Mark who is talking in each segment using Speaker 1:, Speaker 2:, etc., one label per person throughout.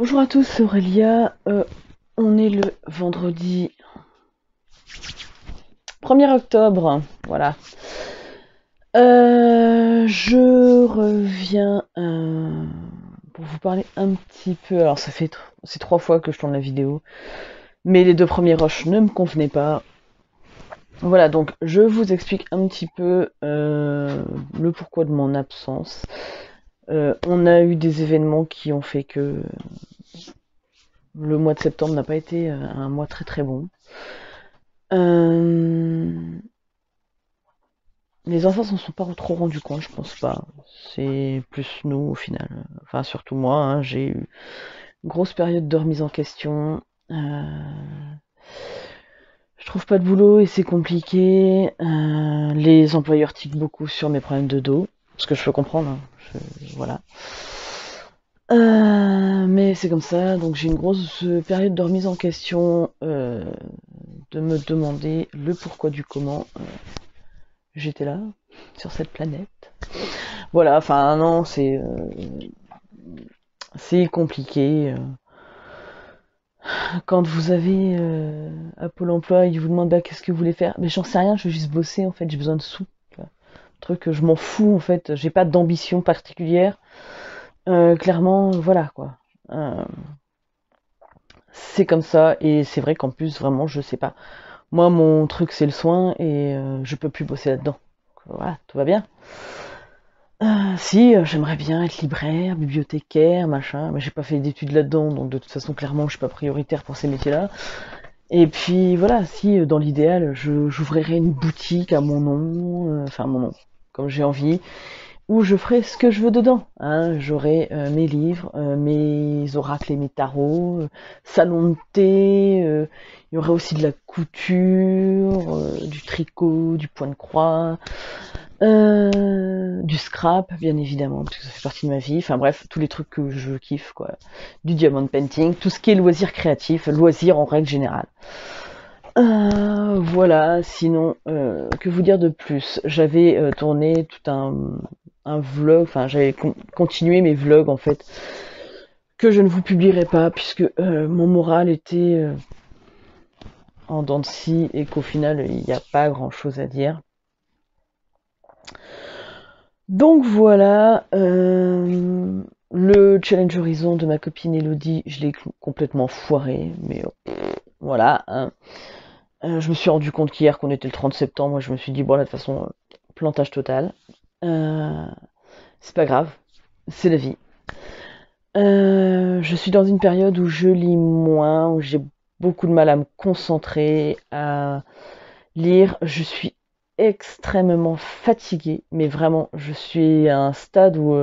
Speaker 1: Bonjour à tous, c'est Aurélia. On est le vendredi 1er octobre. Voilà. Je reviens pour vous parler un petit peu. Alors, c'est 3 fois que je tourne la vidéo, mais les 2 premiers rushs ne me convenaient pas. Voilà, donc je vous explique un petit peu le pourquoi de mon absence. On a eu des événements qui ont fait que le mois de septembre n'a pas été un mois très très bon. Les enfants s'en sont pas trop rendus compte, je pense pas. C'est plus nous au final. Enfin, surtout moi, hein, j'ai eu une grosse période de remise en question. Je trouve pas de boulot et c'est compliqué. Les employeurs tiquent beaucoup sur mes problèmes de dos, ce que je peux comprendre. Hein. Voilà. Mais c'est comme ça, donc j'ai une grosse période de remise en question, de me demander le pourquoi du comment j'étais là, sur cette planète. Voilà, enfin non, c'est compliqué. Quand vous avez à Pôle emploi, ils vous demandent bah, qu'est-ce que vous voulez faire. Mais j'en sais rien, je veux juste bosser en fait, j'ai besoin de sous. Truc, je m'en fous en fait, j'ai pas d'ambition particulière. Clairement, voilà quoi. C'est comme ça, et c'est vrai qu'en plus, vraiment, je sais pas. Moi, mon truc, c'est le soin, et je peux plus bosser là-dedans. Voilà, tout va bien. Si, j'aimerais bien être libraire, bibliothécaire, machin, mais j'ai pas fait d'études là-dedans, donc de toute façon, clairement, je suis pas prioritaire pour ces métiers-là. Et puis voilà, si dans l'idéal, j'ouvrirais une boutique à mon nom, enfin mon nom, comme j'ai envie, où je ferai ce que je veux dedans. Hein. J'aurai mes livres, mes oracles et mes tarots, salon de thé, il y aurait aussi de la couture, du tricot, du point de croix, du scrap, bien évidemment, parce que ça fait partie de ma vie. Enfin bref, tous les trucs que je kiffe, quoi. Du diamond painting, tout ce qui est loisir créatif, loisir en règle générale. Voilà, sinon, que vous dire de plus? J'avais tourné tout un vlog, enfin j'avais continué mes vlogs en fait, que je ne vous publierai pas, puisque mon moral était en dents de scie et qu'au final il n'y a pas grand chose à dire. Donc voilà, le challenge horizon de ma copine Elodie, je l'ai complètement foiré, mais voilà. Hein. Je me suis rendu compte qu'hier qu'on était le 30 septembre, et je me suis dit bon là de toute façon, plantage total. C'est pas grave, c'est la vie. Je suis dans une période où je lis moins, où j'ai beaucoup de mal à me concentrer, à lire. Je suis extrêmement fatiguée, mais vraiment, je suis à un stade où...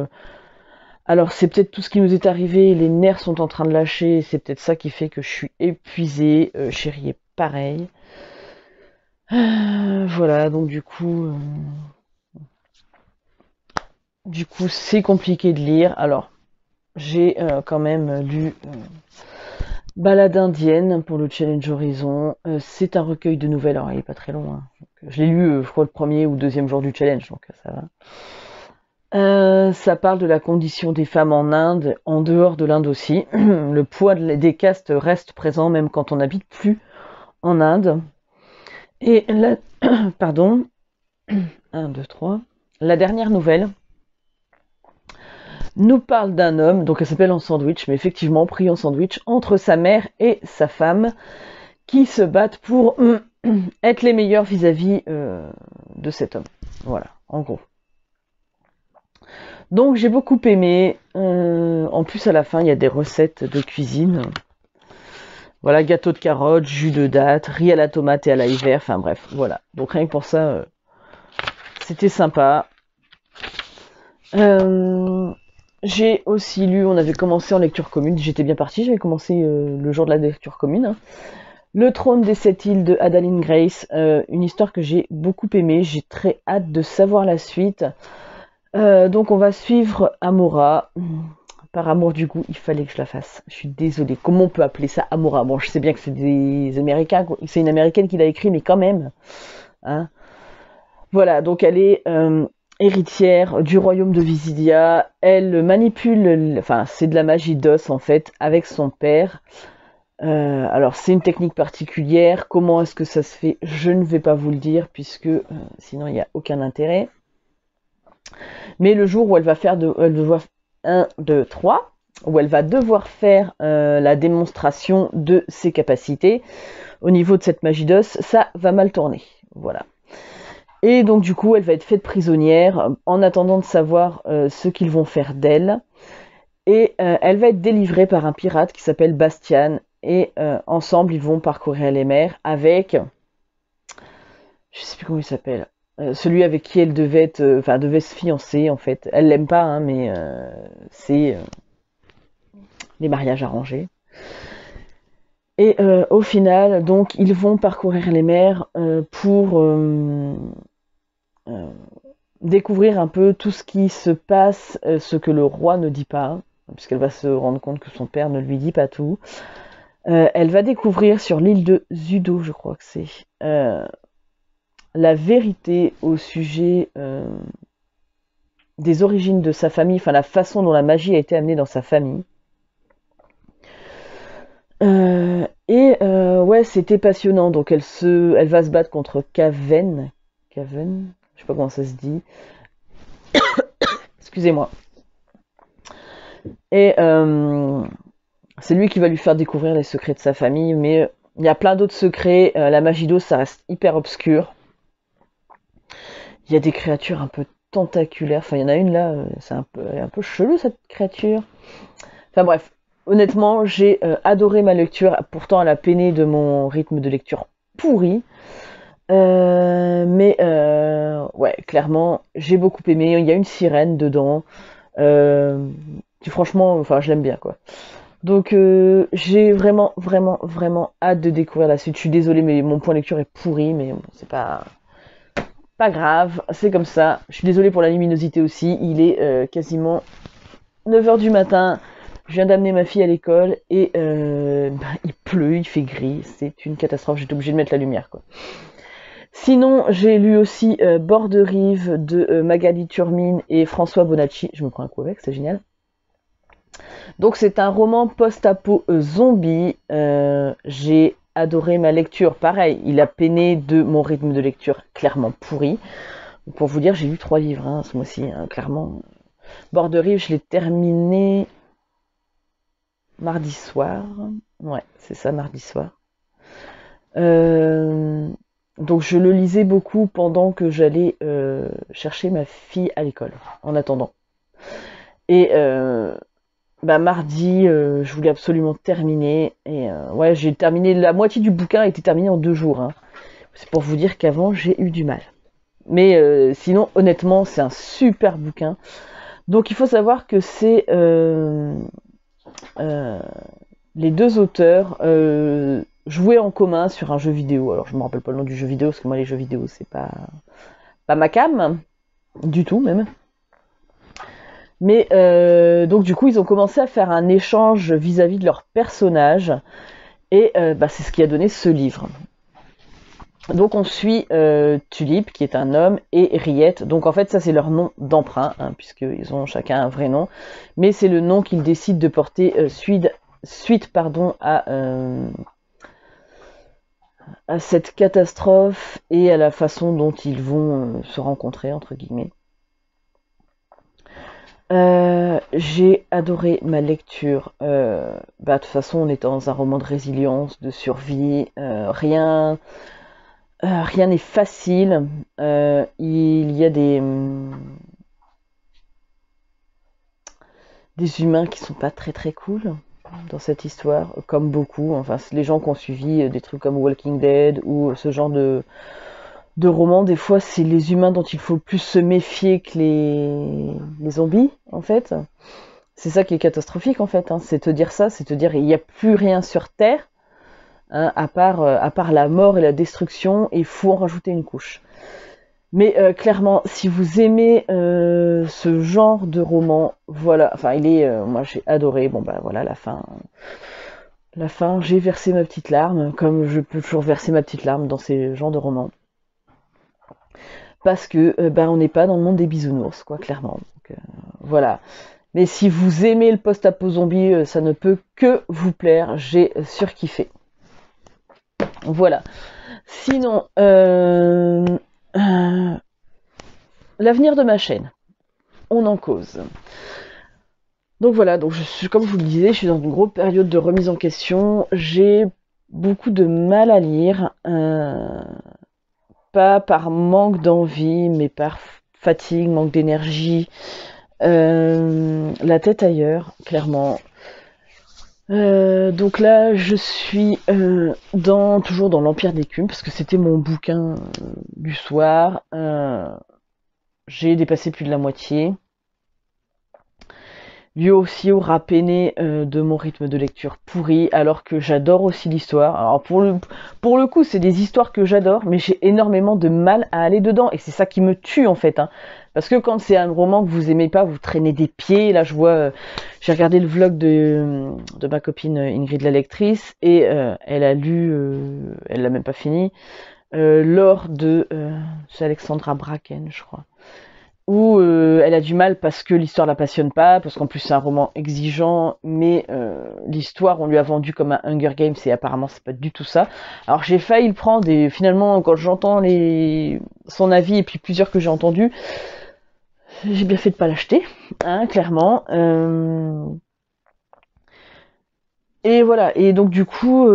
Speaker 1: alors c'est peut-être tout ce qui nous est arrivé, les nerfs sont en train de lâcher, et c'est peut-être ça qui fait que je suis épuisée. Chérie est pareil. Voilà, donc du coup c'est compliqué de lire. Alors, j'ai quand même lu Balade indienne pour le Challenge Horizon. C'est un recueil de nouvelles, alors il est pas très long. Hein. Je l'ai lu, je crois, le premier ou deuxième jour du challenge, donc ça va. Ça parle de la condition des femmes en Inde, en dehors de l'Inde aussi. Le poids des castes reste présent même quand on n'habite plus en Inde. Et la... Pardon. 1, 2, 3. La dernière nouvelle nous parle d'un homme, donc elle s'appelle En Sandwich, mais effectivement pris en sandwich entre sa mère et sa femme, qui se battent pour être les meilleurs vis-à-vis de cet homme. Voilà, en gros. Donc j'ai beaucoup aimé. En plus à la fin il y a des recettes de cuisine. Voilà, gâteau de carottes, jus de date, riz à la tomate et à l'ail vert. Enfin bref, voilà. Donc rien que pour ça, c'était sympa. J'ai aussi lu, on avait commencé en lecture commune. J'étais bien partie, j'avais commencé le jour de la lecture commune. Hein. Le trône des 7 îles de Adaline Grace, une histoire que j'ai beaucoup aimée. J'ai très hâte de savoir la suite. Donc on va suivre Amora. Par amour du goût, il fallait que je la fasse. Je suis désolée. Comment on peut appeler ça Amora? Bon, je sais bien que c'est des Américains, c'est une Américaine qui l'a écrit, mais quand même. Hein. Voilà, donc elle est héritière du royaume de Visidia. Elle manipule, enfin c'est de la magie d'os en fait, avec son père. Alors c'est une technique particulière. Comment est-ce que ça se fait? Je ne vais pas vous le dire puisque sinon il n'y a aucun intérêt. Mais le jour où elle va faire elle va 1, 2, 3, où elle va devoir faire la démonstration de ses capacités au niveau de cette magie d'os, ça va mal tourner. Voilà. Et donc du coup, elle va être faite prisonnière en attendant de savoir ce qu'ils vont faire d'elle. Et elle va être délivrée par un pirate qui s'appelle Bastian. Et ensemble, ils vont parcourir les mers avec... Je sais plus comment il s'appelle. Celui avec qui elle devait être... devait se fiancer, en fait. Elle l'aime pas, hein, mais c'est les mariages arrangés. Et au final, donc, ils vont parcourir les mers pour découvrir un peu tout ce qui se passe, ce que le roi ne dit pas, puisqu'elle va se rendre compte que son père ne lui dit pas tout. Elle va découvrir sur l'île de Zudo, je crois que c'est, la vérité au sujet des origines de sa famille, enfin la façon dont la magie a été amenée dans sa famille. Ouais, c'était passionnant. Donc elle va se battre contre Kaven, je sais pas comment ça se dit. Excusez-moi. Et c'est lui qui va lui faire découvrir les secrets de sa famille, mais il y a plein d'autres secrets. La magie d'eau, ça reste hyper obscur. Il y a des créatures un peu tentaculaires. Enfin, il y en a une là, c'est un peu chelou cette créature. Enfin bref, honnêtement, j'ai adoré ma lecture. Pourtant, elle a peiné de mon rythme de lecture pourri. Mais ouais, clairement, j'ai beaucoup aimé. Il y a une sirène dedans. Qui franchement, enfin, je l'aime bien, quoi. Donc, j'ai vraiment, vraiment, vraiment hâte de découvrir la suite. Je suis désolée, mais mon point de lecture est pourri, mais bon, c'est pas grave, c'est comme ça. Je suis désolée pour la luminosité aussi. Il est quasiment 9h du matin. Je viens d'amener ma fille à l'école et il pleut, il fait gris. C'est une catastrophe. J'étais obligée de mettre la lumière, quoi. Sinon, j'ai lu aussi Bord de rive de Magali Turmine et François Bonacci. Je me prends un coup avec, c'est génial. Donc c'est un roman post-apo zombie. J'ai adoré ma lecture. Pareil, il a peiné de mon rythme de lecture clairement pourri. Pour vous dire, j'ai lu 3 livres hein, ce mois-ci, hein, clairement. Bord de rive, je l'ai terminé mardi soir. Ouais, c'est ça, mardi soir. Donc je le lisais beaucoup pendant que j'allais chercher ma fille à l'école, en attendant. Et mardi, je voulais absolument terminer. Et ouais, j'ai terminé, la moitié du bouquin a été terminé en 2 jours. Hein. C'est pour vous dire qu'avant, j'ai eu du mal. Mais sinon, honnêtement, c'est un super bouquin. Donc il faut savoir que c'est les 2 auteurs jouaient en commun sur un jeu vidéo. Alors je me rappelle pas le nom du jeu vidéo, parce que moi les jeux vidéo c'est pas ma cam, du tout même. Mais donc du coup ils ont commencé à faire un échange vis-à-vis de leurs personnages. Et c'est ce qui a donné ce livre. Donc on suit Tulipe, qui est un homme, et Riette. Donc en fait ça c'est leur nom d'emprunt, hein, puisqu'ils ont chacun un vrai nom. Mais c'est le nom qu'ils décident de porter suite à cette catastrophe et à la façon dont ils vont se rencontrer, entre guillemets. J'ai adoré ma lecture. De toute façon, on est dans un roman de résilience, de survie. Rien n'est facile. Il y a des humains qui sont pas très très cool dans cette histoire, comme beaucoup. Enfin, les gens qui ont suivi des trucs comme Walking Dead ou ce genre de romans, des fois, c'est les humains dont il faut plus se méfier que les zombies, en fait. C'est ça qui est catastrophique, en fait. Hein. C'est te dire ça, c'est te dire il n'y a plus rien sur Terre, hein, à part la mort et la destruction, et il faut en rajouter une couche. Mais clairement, si vous aimez ce genre de roman, voilà, enfin moi j'ai adoré. Bon voilà, la fin, j'ai versé ma petite larme, comme je peux toujours verser ma petite larme dans ces genres de romans. parce que on n'est pas dans le monde des bisounours, quoi, clairement. Donc, voilà. Mais si vous aimez le post-apo zombie, ça ne peut que vous plaire. J'ai surkiffé. Voilà. Sinon, l'avenir de ma chaîne, on en cause. Donc voilà, donc comme je vous le disais, je suis dans une grosse période de remise en question. J'ai beaucoup de mal à lire, pas par manque d'envie, mais par fatigue, manque d'énergie, la tête ailleurs, clairement. Donc là, je suis toujours dans l'Empire d'écume, parce que c'était mon bouquin du soir. J'ai dépassé plus de la moitié. Lui aussi aura peiné de mon rythme de lecture pourri, alors que j'adore aussi l'histoire. Alors pour le coup, c'est des histoires que j'adore, mais j'ai énormément de mal à aller dedans, et c'est ça qui me tue en fait. Hein. Parce que quand c'est un roman que vous aimez pas, vous traînez des pieds. Là, je vois, j'ai regardé le vlog de ma copine Ingrid la lectrice, et elle a lu, elle l'a même pas fini, L'or de c'est Alexandra Bracken, je crois. Où elle a du mal parce que l'histoire la passionne pas, parce qu'en plus c'est un roman exigeant, mais l'histoire on lui a vendu comme un Hunger Games et apparemment c'est pas du tout ça. Alors j'ai failli le prendre et finalement quand j'entends son avis et puis plusieurs que j'ai entendus, j'ai bien fait de pas l'acheter, hein, clairement. Et voilà, et donc du coup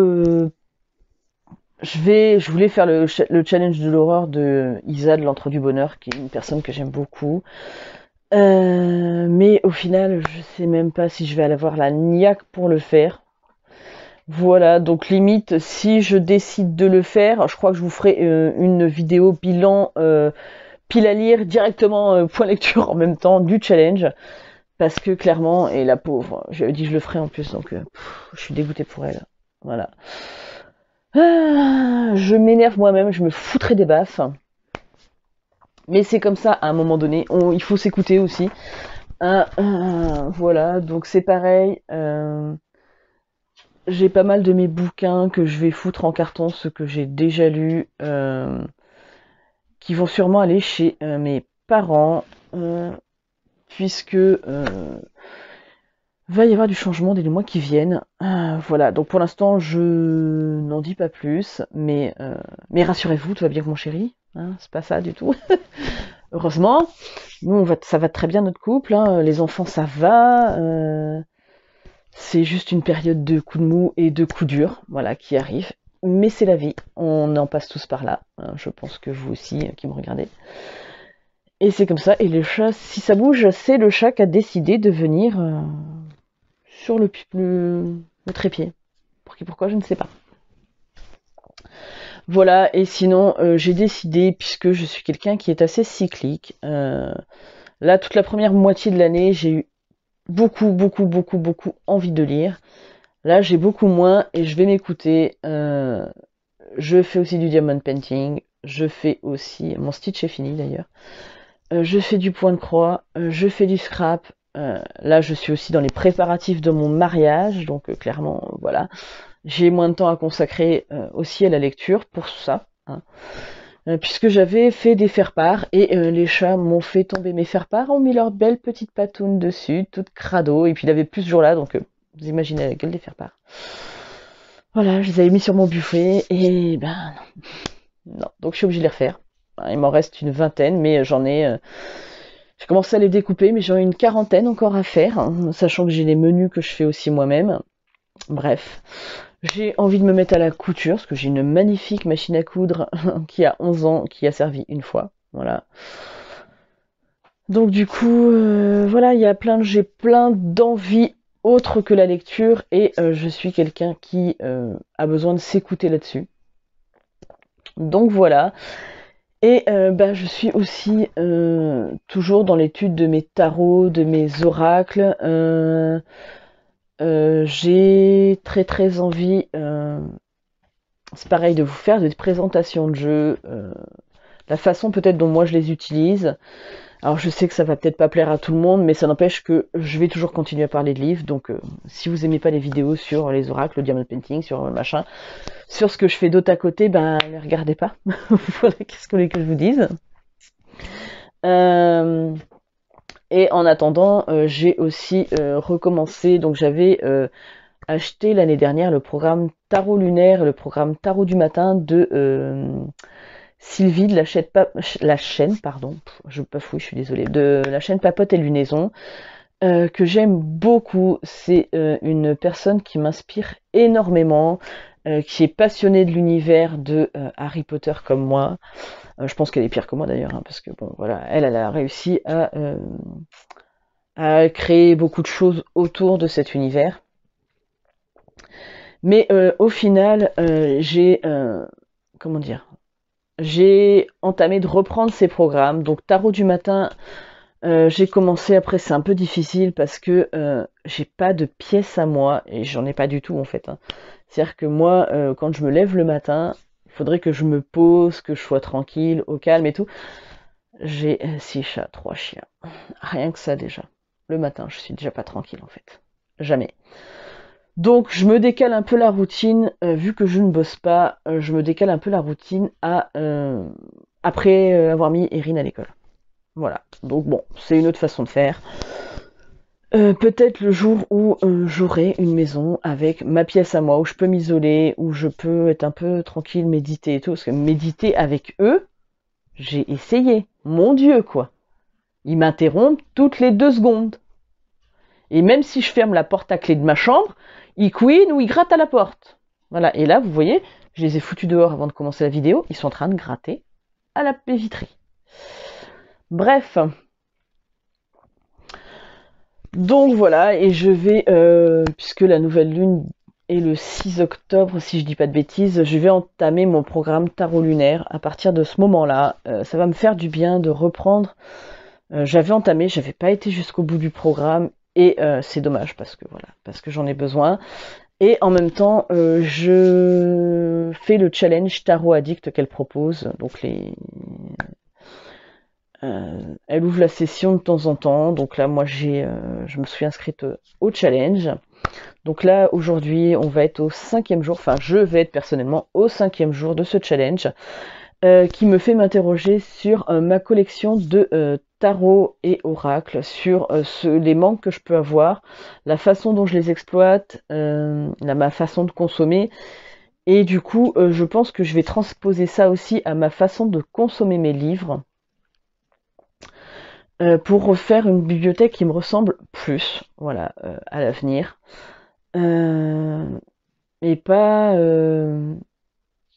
Speaker 1: je voulais faire le challenge de l'horreur de Isa de l'Antre du Bonheur, qui est une personne que j'aime beaucoup. Mais au final, je sais même pas si je vais avoir la niaque pour le faire. Voilà, donc limite, si je décide de le faire, je crois que je vous ferai une vidéo bilan pile à lire directement point lecture en même temps du challenge. Parce que clairement, et la pauvre, j'avais dit que je le ferai en plus, donc je suis dégoûtée pour elle. Voilà. Je m'énerve moi-même, je me foutrais des baffes. Mais c'est comme ça, à un moment donné, il faut s'écouter aussi. Voilà, donc c'est pareil. J'ai pas mal de mes bouquins que je vais foutre en carton, ceux que j'ai déjà lus, qui vont sûrement aller chez mes parents, puisque va y avoir du changement dès les mois qui viennent. Voilà, donc pour l'instant je n'en dis pas plus, mais rassurez-vous, tout va bien avec mon chéri, hein, c'est pas ça du tout. Heureusement, nous ça va très bien notre couple, hein, les enfants ça va, c'est juste une période de coups de mou et de coups durs, voilà, qui arrive. Mais c'est la vie, on en passe tous par là, hein, je pense que vous aussi qui me regardez. Et c'est comme ça, et le chat, si ça bouge, c'est le chat qui a décidé de venir sur le trépied. Pourquoi, je ne sais pas. Voilà, et sinon, j'ai décidé, puisque je suis quelqu'un qui est assez cyclique, là, toute la première moitié de l'année, j'ai eu beaucoup envie de lire. Là, j'ai beaucoup moins, et je vais m'écouter. Je fais aussi du diamond painting, je fais aussi... Mon stitch est fini, d'ailleurs. Je fais du point de croix, je fais du scrap. Là, je suis aussi dans les préparatifs de mon mariage, donc clairement, voilà. J'ai moins de temps à consacrer aussi à la lecture pour ça, hein. Puisque j'avais fait des faire-part, et les chats m'ont fait tomber mes faire-part, ont mis leur belle petite patoune dessus, toute crado, et puis il avait plus ce jour-là, donc vous imaginez la gueule des faire-part. Voilà, je les avais mis sur mon buffet, et ben non, donc je suis obligée de les refaire. Il m'en reste une vingtaine, mais j'ai commencé à les découper, mais j'en ai une quarantaine encore à faire, hein, sachant que j'ai les menus que je fais aussi moi-même. Bref, j'ai envie de me mettre à la couture, parce que j'ai une magnifique machine à coudre qui a 11 ans, qui a servi une fois. Voilà. Donc du coup, voilà, j'ai plein d'envies autres que la lecture, et je suis quelqu'un qui a besoin de s'écouter là-dessus. Donc voilà. Et je suis aussi toujours dans l'étude de mes tarots, de mes oracles. J'ai très envie, c'est pareil, de vous faire des présentations de jeux, la façon peut-être dont moi je les utilise. Alors je sais que ça va peut-être pas plaire à tout le monde, mais ça n'empêche que je vais toujours continuer à parler de livres. Donc si vous aimez pas les vidéos sur les oracles, le diamond painting, sur le machin, sur ce que je fais d'autre à côté, ne les regardez pas. Voilà, qu'est-ce que vous voulez que je vous dise. Et en attendant, j'ai aussi recommencé, donc j'avais acheté l'année dernière le programme Tarot lunaire et le programme Tarot du matin de Sylvie de la chaîne, pardon, je bafouille, je suis désolée, de la chaîne Papote et Lunaison, que j'aime beaucoup. C'est une personne qui m'inspire énormément, qui est passionnée de l'univers de Harry Potter comme moi. Je pense qu'elle est pire que moi d'ailleurs, hein, parce que bon, voilà, elle a réussi à créer beaucoup de choses autour de cet univers. Mais au final, comment dire, j'ai entamé de reprendre ces programmes. Donc Tarot du matin, j'ai commencé, après c'est un peu difficile parce que j'ai pas de pièce à moi, et j'en ai pas du tout en fait, hein. C'est-à-dire que moi, quand je me lève le matin, il faudrait que je me pose, que je sois tranquille, au calme et tout. J'ai 6 chats, 3 chiens. Rien que ça déjà. Le matin, je suis déjà pas tranquille en fait. Jamais. Donc je me décale un peu la routine, vu que je ne bosse pas, je me décale un peu la routine à après avoir mis Erin à l'école. Voilà. Donc bon, c'est une autre façon de faire. Peut-être le jour où j'aurai une maison avec ma pièce à moi, où je peux m'isoler, où je peux être un peu tranquille, méditer et tout. Parce que méditer avec eux, j'ai essayé. Mon Dieu, quoi. Ils m'interrompent toutes les 2 secondes. Et même si je ferme la porte à clé de ma chambre, ils couinent ou ils grattent à la porte. Voilà. Et là, vous voyez, je les ai foutus dehors avant de commencer la vidéo. Ils sont en train de gratter à la baie vitrée. Bref. Donc voilà, et je vais, puisque la nouvelle lune est le 6 octobre, si je dis pas de bêtises, je vais entamer mon programme tarot lunaire. À partir de ce moment-là, ça va me faire du bien de reprendre. J'avais entamé, j'avais pas été jusqu'au bout du programme, et c'est dommage parce que voilà, parce que j'en ai besoin. Et en même temps, je fais le challenge Tarot Addict qu'elle propose. Donc elle ouvre la session de temps en temps. Donc là, moi, je me suis inscrite au challenge. Donc là, aujourd'hui, on va être au 5e jour. Enfin, je vais être personnellement au 5e jour de ce challenge, qui me fait m'interroger sur ma collection de tarot et oracles, sur les manques que je peux avoir, la façon dont je les exploite, ma façon de consommer. Et du coup, je pense que je vais transposer ça aussi à ma façon de consommer mes livres, pour refaire une bibliothèque qui me ressemble plus, voilà, à l'avenir. Et pas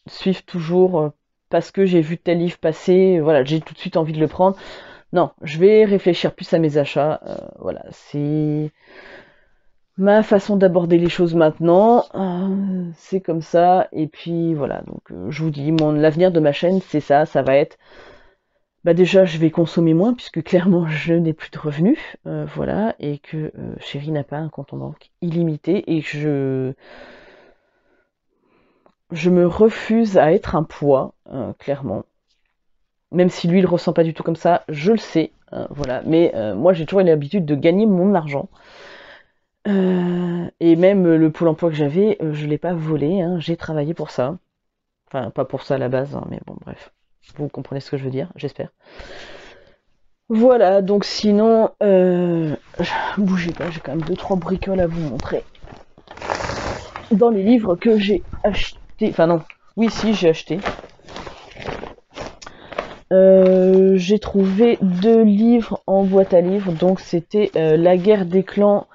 Speaker 1: suivre toujours parce que j'ai vu tel livre passer, voilà, j'ai tout de suite envie de le prendre. Non, je vais réfléchir plus à mes achats. Voilà, c'est ma façon d'aborder les choses maintenant. C'est comme ça. Et puis voilà, donc je vous dis, l'avenir de ma chaîne, c'est ça. Ça va être, bah déjà, je vais consommer moins puisque clairement, je n'ai plus de revenus, voilà, et que Chéri n'a pas un compte en banque illimité, et que je me refuse à être un poids, clairement. Même si lui, il le ressent pas du tout comme ça, je le sais, voilà. Mais moi, j'ai toujours eu l'habitude de gagner mon argent. Et même le pôle emploi que j'avais, je l'ai pas volé, hein, j'ai travaillé pour ça. Enfin, pas pour ça à la base, hein, mais bon, bref. Vous comprenez ce que je veux dire, j'espère. Voilà, donc sinon, bougez pas, j'ai quand même 2-3 bricoles à vous montrer. Dans les livres que j'ai achetés, enfin non, oui si, j'ai acheté. J'ai trouvé 2 livres en boîte à livres, donc c'était La guerre des clans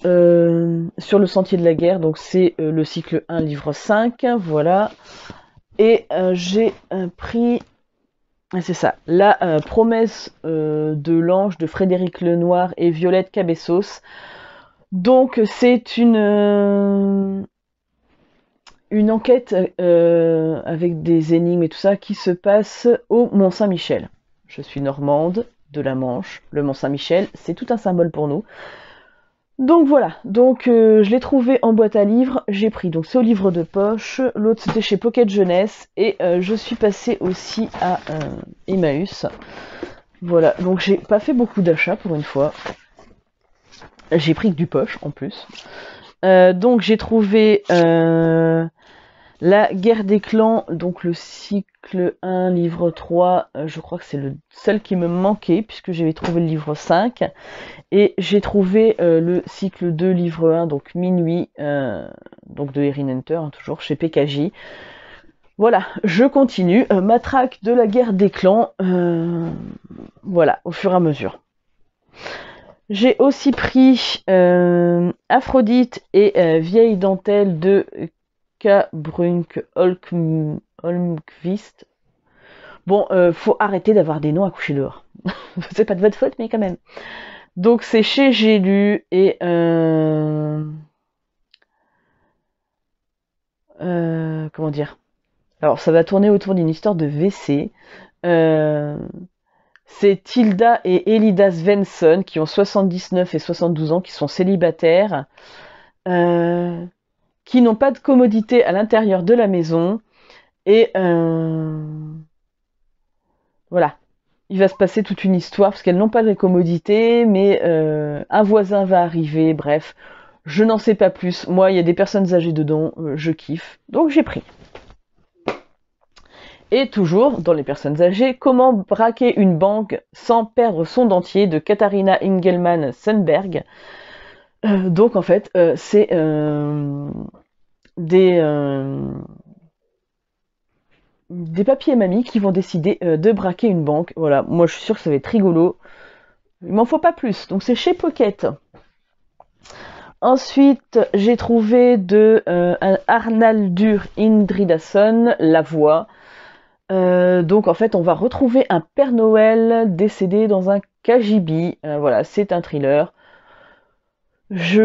Speaker 1: sur le sentier de la guerre, donc c'est le cycle 1, livre 5, voilà. Et j'ai pris, c'est ça, La promesse de l'ange de Frédéric Lenoir et Violette Cabessos. Donc c'est une enquête avec des énigmes et tout ça qui se passe au Mont-Saint-Michel. Je suis normande, de la Manche. Le Mont-Saint-Michel, c'est tout un symbole pour nous. Donc voilà, donc je l'ai trouvé en boîte à livres, j'ai pris donc ce livre de poche, l'autre c'était chez Pocket Jeunesse, et je suis passée aussi à Emmaüs. Voilà, donc j'ai pas fait beaucoup d'achats pour une fois. J'ai pris que du poche en plus. Donc j'ai trouvé La guerre des clans, donc le cycle 1, livre 3, je crois que c'est le seul qui me manquait, puisque j'avais trouvé le livre 5. Et j'ai trouvé le cycle 2, livre 1, donc Minuit, donc de Erin Hunter, hein, toujours chez PKJ. Voilà, je continue ma traque de la guerre des clans, voilà, au fur et à mesure. J'ai aussi pris Aphrodite et Vieille dentelle de K. Brunk Holmqvist. Bon, faut arrêter d'avoir des noms à coucher dehors. C'est pas de votre faute, mais quand même. Donc c'est chez J'ai lu et comment dire. Alors ça va tourner autour d'une histoire de WC. C'est Tilda et Elida Svensson qui ont 79 et 72 ans, qui sont célibataires, qui n'ont pas de commodité à l'intérieur de la maison. Et voilà, il va se passer toute une histoire parce qu'elles n'ont pas de commodité, mais un voisin va arriver, bref. Je n'en sais pas plus. Moi, il y a des personnes âgées dedans, je kiffe. Donc j'ai pris. Et toujours, dans les personnes âgées, Comment braquer une banque sans perdre son dentier de Katharina Engelmann Sundberg. Donc en fait, c'est des papiers et mamies qui vont décider de braquer une banque. Voilà, moi je suis sûre que ça va être rigolo. Il m'en faut pas plus. Donc c'est chez Pocket. Ensuite, j'ai trouvé de Arnaldur Indridason, La Voix. Donc en fait, on va retrouver un Père Noël décédé dans un KGB. Voilà, c'est un thriller. J'ai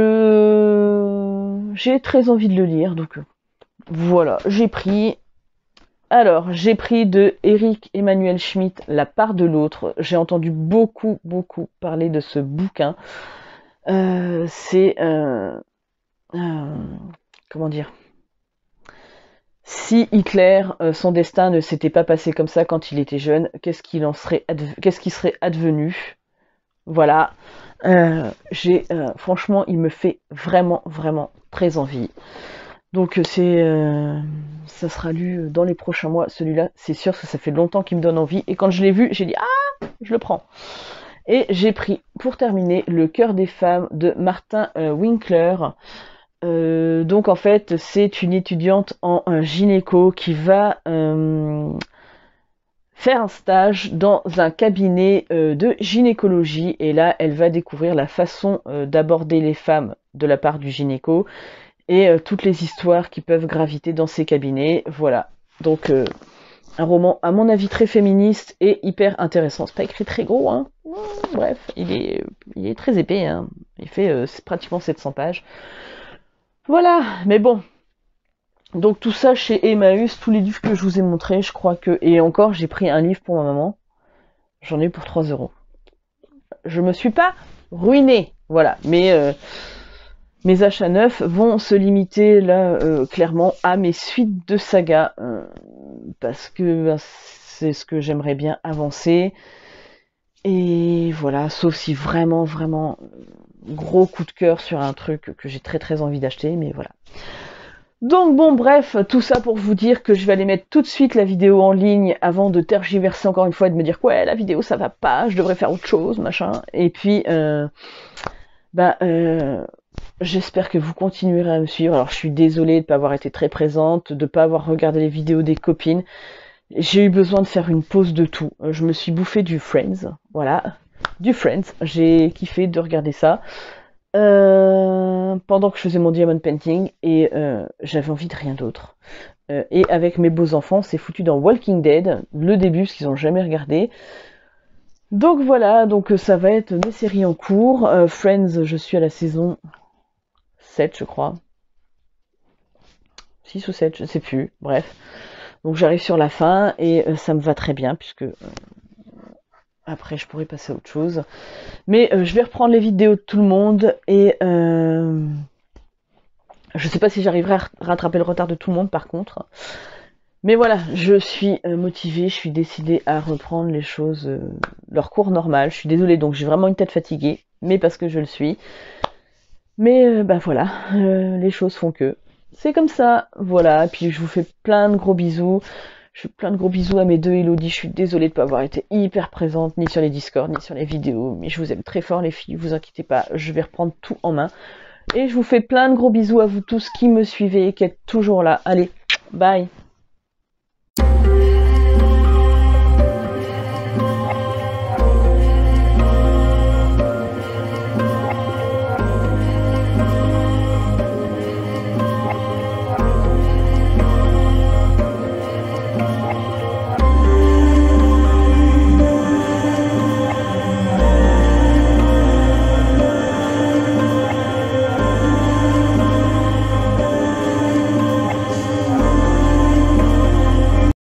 Speaker 1: très envie de le lire, donc voilà, j'ai pris. Alors, j'ai pris de Eric Emmanuel Schmitt, La part de l'autre. J'ai entendu beaucoup parler de ce bouquin. C'est comment dire, si Hitler, son destin ne s'était pas passé comme ça quand il était jeune, qu'est-ce qui serait advenu? Voilà. Franchement, il me fait vraiment très envie. Donc ça sera lu dans les prochains mois. Celui-là, c'est sûr que ça fait longtemps qu'il me donne envie. Et quand je l'ai vu, j'ai dit ah, je le prends. Et j'ai pris, pour terminer, Le cœur des femmes de Martin Winkler. Donc en fait, c'est une étudiante en gynéco qui va faire un stage dans un cabinet de gynécologie. Et là, elle va découvrir la façon d'aborder les femmes de la part du gynéco et toutes les histoires qui peuvent graviter dans ces cabinets. Voilà. Donc un roman, à mon avis, très féministe et hyper intéressant. C'est pas écrit très gros, hein. Bref, il est très épais, hein. Il fait pratiquement 700 pages. Voilà, mais bon. Donc tout ça chez Emmaüs, tous les livres que je vous ai montrés, je crois que... Et encore, j'ai pris un livre pour ma maman. J'en ai eu pour 3 €. Je me suis pas ruinée, voilà. Mais mes achats neufs vont se limiter là clairement à mes suites de saga parce que c'est ce que j'aimerais bien avancer. Et voilà, sauf si vraiment gros coup de cœur sur un truc que j'ai très envie d'acheter, mais voilà. Donc bon, bref, tout ça pour vous dire que je vais aller mettre tout de suite la vidéo en ligne avant de tergiverser encore une fois et de me dire ouais, la vidéo ça va pas, je devrais faire autre chose, machin. Et puis j'espère que vous continuerez à me suivre. Alors je suis désolée de ne pas avoir été très présente, de ne pas avoir regardé les vidéos des copines. J'ai eu besoin de faire une pause de tout. Je me suis bouffé du Friends, voilà, du Friends. J'ai kiffé de regarder ça pendant que je faisais mon diamond painting et j'avais envie de rien d'autre. Et avec mes beaux enfants, c'est foutu dans Walking Dead, le début, parce qu'ils n'ont jamais regardé. Donc voilà, donc ça va être mes séries en cours. Friends, je suis à la saison 7, je crois. 6 ou 7, je sais plus, bref. Donc j'arrive sur la fin et ça me va très bien puisque après je pourrais passer à autre chose. Mais je vais reprendre les vidéos de tout le monde et je sais pas si j'arriverai à rattraper le retard de tout le monde par contre. Mais voilà, je suis motivée, je suis décidée à reprendre les choses, leur cours normal. Je suis désolée, donc j'ai vraiment une tête fatiguée, mais parce que je le suis. Mais voilà, les choses font que. c'est comme ça. Voilà, et puis je vous fais plein de gros bisous. Je fais plein de gros bisous à mes deux Elodie. Je suis désolée de ne pas avoir été hyper présente, ni sur les Discord, ni sur les vidéos. Mais je vous aime très fort les filles, vous inquiétez pas, je vais reprendre tout en main. Et je vous fais plein de gros bisous à vous tous qui me suivez et qui êtes toujours là. Allez, bye!